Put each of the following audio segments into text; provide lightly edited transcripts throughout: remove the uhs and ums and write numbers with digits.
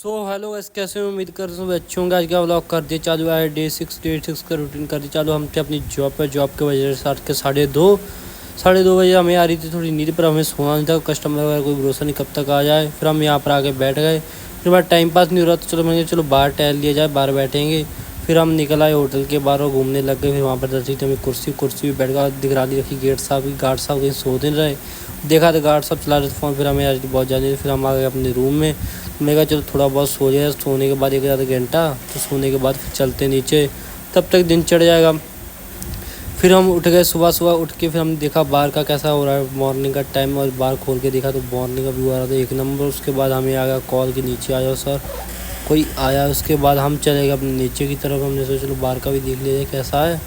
Hello guys, कैसे हो? उम्मीद कर रहा हूँ अच्छे होंगे। आज का व्लॉग कर दिया चालू है। डे 6 का रूटीन कर दिया चालू। हम थे अपनी जॉब पर। जॉब के वजह से रात के 2:30 बजे हमें आ रही थी थोड़ी नींद, पर हमें सोना नहीं था। कस्टमर वगैरह कोई भरोसा नहीं कब तक आ जाए। फिर हम यहाँ पर आके बैठ गए। फिर बाद टाइम पास नहीं हो रहा, तो चलो मैंने चलो बाहर टहल लिया जाए, बाहर बैठेंगे। फिर हम निकल आए होटल के बाहर और घूमने लग गए। फिर वहाँ पर दर्जी हमें कुर्सी भी बैठ कर दिखा दी रखी गेट साहब की। गार्ड साहब कहीं सो दिन रहे, देखा तो गार्ड साहब चला रहे थे फ़ोन। फिर हमें आज बहुत ज़्यादा, फिर हम आ गए अपने रूम में। मैंने कहा चलो थोड़ा बहुत सो जाए, सोने के बाद 1 आधा घंटा, तो सोने के बाद फिर चलते नीचे, तब तक दिन चढ़ जाएगा। फिर हम उठ गए सुबह सुबह। उठ के फिर हमने देखा बाहर का कैसा हो रहा है, मॉर्निंग का टाइम, और बाहर खोल के देखा तो मॉर्निंग का व्यू आ रहा था 1 नंबर। उसके बाद हमें आ गया कॉल के नीचे आ जाओ सर, कोई आया। उसके बाद हम चले गए अपने नीचे की तरफ। हमने सोचा चलो बाहर का भी देख लिया जाए कैसा है।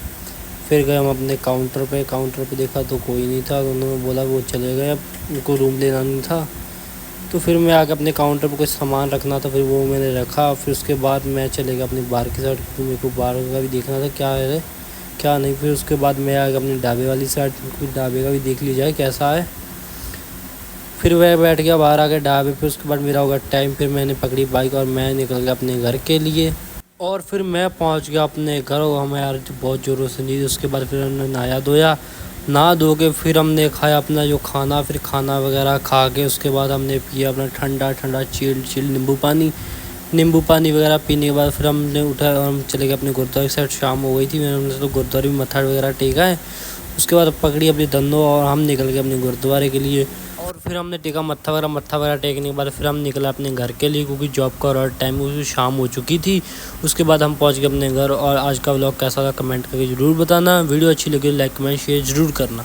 फिर गए हम अपने काउंटर पे देखा तो कोई नहीं था, तो उन्होंने बोला वो चले गए, अब उनको रूम लेना नहीं था। तो फिर मैं आके अपने काउंटर पर कुछ सामान रखना था, फिर वो मैंने रखा। फिर उसके बाद मैं चले गया अपनी बाहर की साइड, क्योंकि मेरे को बाहर का भी देखना था क्या है क्या नहीं। फिर उसके बाद मैं आ गया अपने ढाबे वाली साइड, क्योंकि ढाबे का भी देख लिया जाए कैसा है। फिर वह बैठ गया बाहर आके ढाबे। फिर उसके बाद मेरा होगा टाइम, फिर मैंने पकड़ी बाइक और मैं निकल गया अपने घर के लिए। और फिर मैं पहुंच गया अपने घर, और हमें यार बहुत ज़ोरों से नींद। उसके बाद फिर हमने नहाया धोया, नहा धो के फिर हमने खाया अपना जो खाना। फिर खाना वगैरह खा के उसके बाद हमने पिया अपना ठंडा ठंडा चिल नींबू पानी वगैरह पीने के बाद फिर हमने उठा और हम चले गए अपने गुरुद्वारे की साइड। शाम हो गई थी, मैंने तो गुरुद्वारे में मत्था वगैरह टेका है। उसके बाद पकड़ी अपनी धंधों और हम निकल गए अपने गुरुद्वारे के लिए। और फिर हमने टेका मत्था वगैरह टेकने के बाद फिर हम निकला अपने घर के लिए, क्योंकि जॉब का और टाइम शाम हो चुकी थी। उसके बाद हम पहुंच गए अपने घर। और आज का व्लॉग कैसा था कमेंट करके ज़रूर बताना। वीडियो अच्छी लगी लाइक कमेंट शेयर ज़रूर करना।